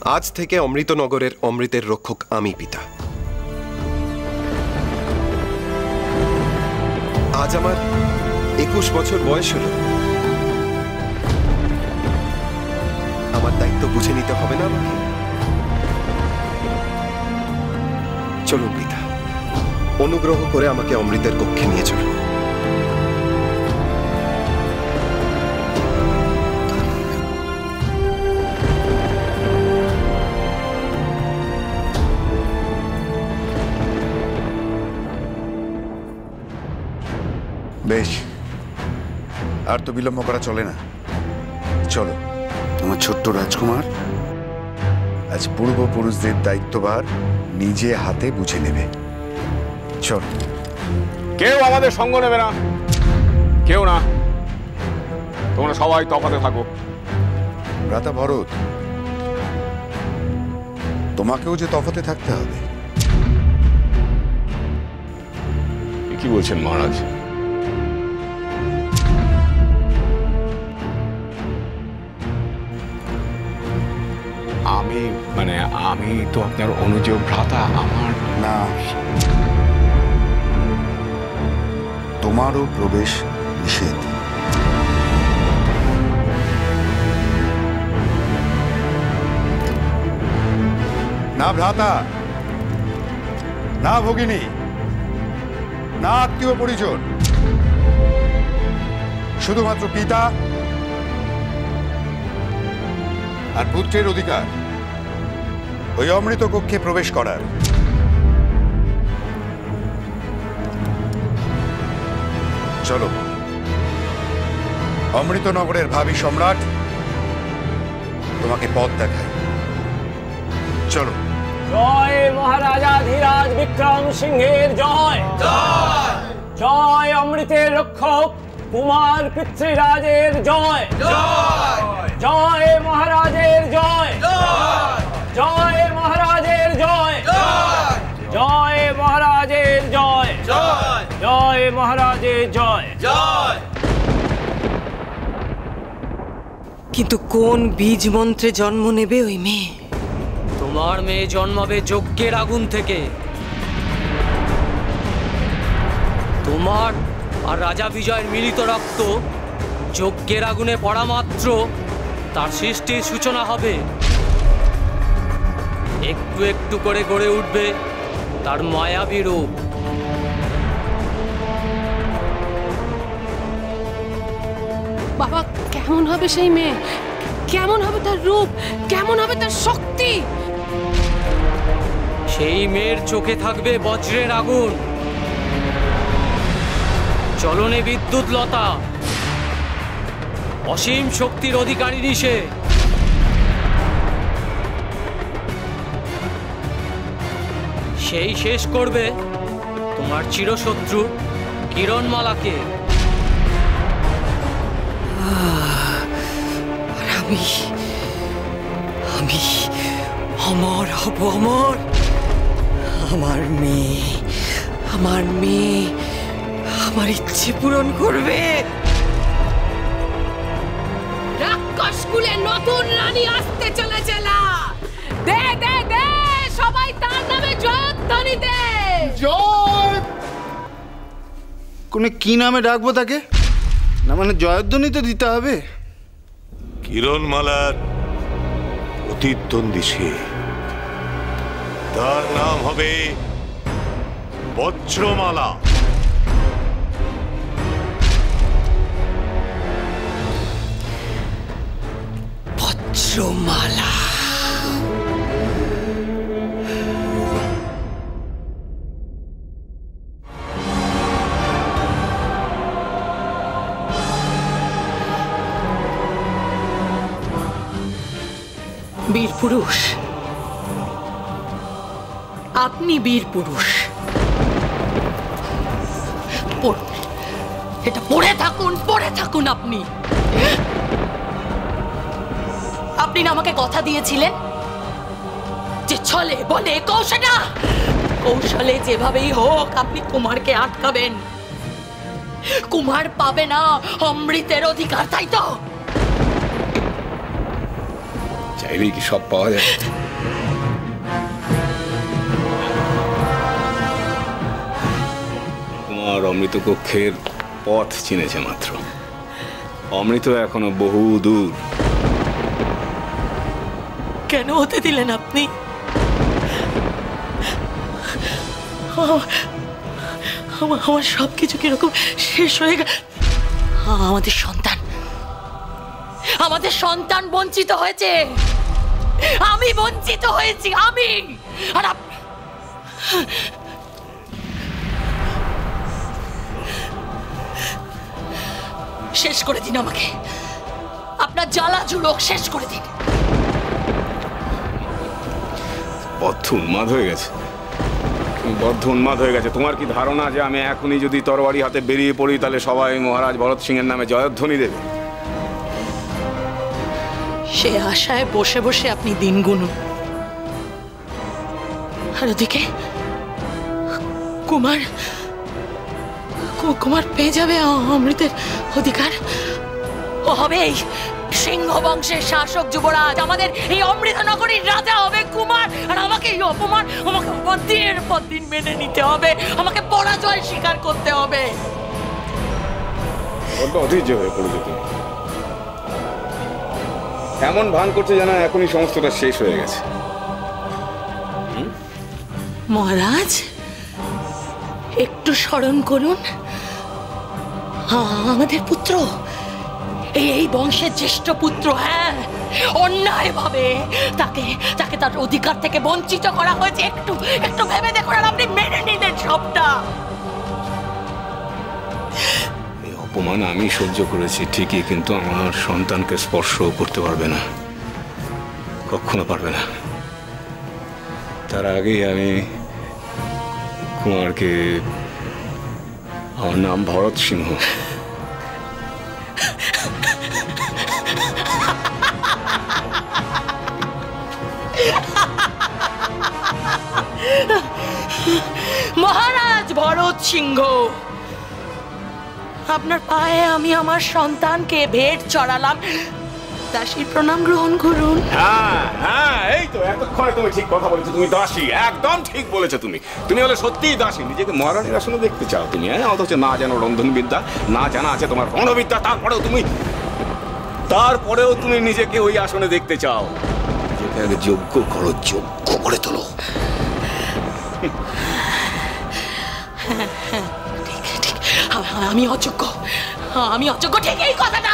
আজ থেকে অমৃতনগরের অমৃতের রক্ষক আমি পিতা। আজ আমার 21 বছর বয়স হলো। আমার দায়িত্ব বুঝে নিতে হবে না আমাকে? চলুন পিতা, অনুগ্রহ করে আমাকে অমৃতের কক্ষে নিয়ে চলুন। বেশ, আর তো বিলম্ব করা চলে না। চলো আমার ছোট্ট রাজকুমার, আজ পূর্বপুরুষদের দায়িত্বভার নিজে হাতে বুঝে নেবে। চল। কেউ আমাদের সঙ্গ নেবে না, কেউ না। তোমরা সবাই তফাতে থাকো। ভ্রাতা ভরত, তোমাকেও যে তফাতে থাকতে হবে। কি বলছেন মহারাজ? আমি তো আপনার অনুজ ভ্রাতা। আমার না, তোমারও প্রবেশ নিষেধ। না ভ্রাতা, না ভগিনী, না আত্মীয় পরিজন, শুধুমাত্র পিতা আর পুত্রের অধিকার ওই অমৃত কক্ষে প্রবেশ করার। চলো, অমৃতনগরের ভাবী সম্রাট তোমাকে পথ দেখায়। চলো। জয় মহারাজা ধীরাজ বিক্রম সিংহের জয়। জয় জয় অমৃতের রক্ষক কুমার পিতৃরাজের জয়। জয় জয় মহারাজের জয়। জয় মহারাজের জয়। জয় মহারাজের জয়। জয় মহারাজের জয়। জয়। কিন্তু কোন বীজ মন্ত্রে জন্ম নেবে ওই মেয়ে? তোমার মেয়ে জন্মাবে যজ্ঞের আগুন থেকে। তোমার আর রাজা বিজয়ের মিলিত রক্ত যজ্ঞের আগুনে পড়া মাত্র তার সৃষ্টির সূচনা হবে। একটু একটু করে গড়ে উঠবে তার মায়াবী রূপ। বাবা, কেমন হবে সেই মেয়ে? কেমন হবে তার রূপ? কেমন হবে তার শক্তি? সেই মেয়ের চোখে থাকবে বজ্রের আগুন, চলনে বিদ্যুৎ লতা, অসীম শক্তির অধিকারিণী সে। সেই শেষ করবে তোমার চিরশত্রু কিরণমালাকে। আমি আমি অমর হব, অমর। আমার মেয়ে আমার ইচ্ছে পূরণ করবে। রাক্ষস কুলে নতুন রানী আসতে চলেছে। দে দে দে, সবাই তার নামে জয়ধ্বনি দে। জয় কোনে কি নামে ডাকবো তাকে? না মানে জয়ধ্বনি তো দিতে হবে। কিরণমালার প্রতিদ্বন্দ্বী সে, তার নাম হবে বজ্রমালা। বজ্রমালা। বীর পুরুষ, আপনি বীর পুরুষ। এটা পড়ে থাকুন আপনি। আপনি না আমাকে কথা দিয়েছিলেন যে ছলে বলে কৌশলে যেভাবেই হোক আপনি কুমারকে আটকাবেন। কুমার পাবে না অমৃতের অধিকার, তাই তো? চাইলেই কি সব পাওয়া যায়? কুমার অমৃত কক্ষের পথ চিনেছে মাত্র, অমৃত এখনো বহু দূর। কেন হতে দিলেন আপনি? আমার সবকিছু কিরকম শেষ হয়ে গেল। আমাদের সন্তান বঞ্চিত হয়েছে, আমি বঞ্চিত হয়েছি, আমি। আর শেষ করে দিন আমাকে, আপনার জ্বালা জুলুক শেষ করে দিন। বদ্ধ উন্মাদ হয়ে গেছে, বদ্ধ উন্মাদ হয়ে গেছে। তোমার কি ধারণা যে আমি এখনই যদি তরবারি হাতে বেরিয়ে পড়ি তাহলে সবাই মহারাজ ভরত সিংহের নামে জয়ধ্বনি দেবে? সে আশায় বসে বসে আপনি দিন গুনুন, আর ওদিকে কুমার পেয়ে যাবে অমৃতের অধিকার। ও হবে এই সিংহ বংশের শাসক যুবরাজ, আমাদের এই অমৃত নগরীর রাজা হবে কুমার। আর আমাকে এই অপমান আমাকে দিনের পর দিন মেনে নিতে হবে, আমাকে পরাজয় স্বীকার করতে হবে। বড্ড অধৈর্য হয়ে পড়েছো তুমি, এমন ভান করছে যেন এখনই সমস্তটা শেষ হয়ে গেছে। মহারাজ একটু স্মরণ করুন, আমাদের পুত্র, এই বংশের জ্যেষ্ঠ পুত্র, হ্যাঁ, অন্যায় ভাবে তাকে তার অধিকার থেকে বঞ্চিত করা হয়েছে। একটু ভেবে দেখুন, আর আপনি মেনে নিলেন সবটা। এই অপমান আমি সহ্য করেছি ঠিকই, কিন্তু আমার সন্তানকে স্পর্শ করতে পারবে না, কখনো পারবে না। তার আগেই আমি কুমারকে, আমার নাম ভরত সিংহ, মহারাজ ভরত সিংহ, আপনার পায়ে আমি আমার সন্তানকে ভেট চড়ালাম, দাসীর প্রণাম গ্রহণ করুন। হ্যাঁ হ্যাঁ, এই তো এতক্ষণে তুমি ঠিক কথা বলেছো, তুমি দাসী, একদম ঠিক বলেছো তুমি হলে সত্যিই দাসী। নিজেকে মহারানীর আসলে দেখতে চাও তুমি, হ্যাঁ, অথচ না জানো রন্ধন বিদ্যা, না জানা আছে তোমার রণবিদ্যা, তারপরেও তুমি নিজেকে ওই আসনে দেখতে চাও। নিজেকে আগে যোগ্য করো, যোগ্য করে তোলো। আমি অযোগ্য, ঠিক এই কথাটা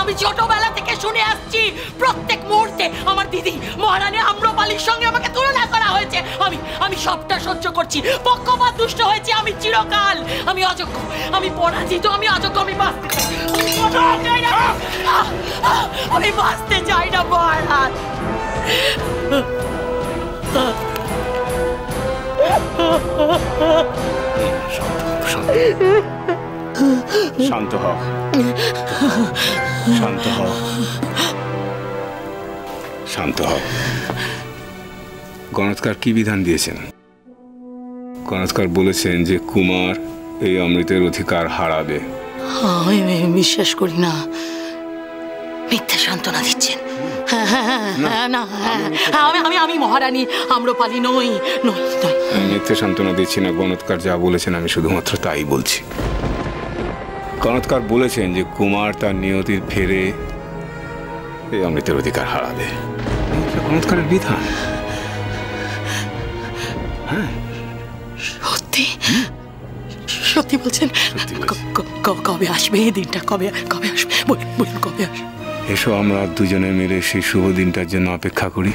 আমি ছোটবেলা থেকে শুনে আসছি। প্রত্যেক মুহূর্তে আমার দিদি মহারানী আম্রপালির সঙ্গে আমাকে তুলনা করা হয়েছে। আমি সবটা সহ্য করছি, পক্ষপাত দুষ্ট হয়েছে আমি চিরকাল। আমি অযোগ্য, আমি পরাজিত, আমি অযোগ্য, আমি বাঁচতে চাই না মহারাজ। শান্ত হও, শান্ত হও, শান্ত হও। গণৎকার কি বিধান দিয়েছেন? গণৎকার বলেছেন যে কুমার এই অমৃতের অধিকার হারাবে। আমি বিশ্বাস করি না, মিথ্যা সান্ত্বনা দিচ্ছেন। আমি মহারানী আম্রপালি নই। আমি মিথ্যে সান্ত্বনা দিচ্ছি না, গণৎকার যা বলেছেন আমি শুধুমাত্র তাই বলছি। গণৎকার বলেছেন যে কুমার তার নিয়তির ফেরে এই অমৃতের অধিকার হারাবে, গণৎকারের বিধান। হ্যাঁ, সত্যি সত্যি বলছেন? কবে আসবে এই দিনটা? কবে আসবে বলুন, কবে আসবে? এসো আমরা দুজনে মিলে সেই শুভ দিনটার জন্য অপেক্ষা করি।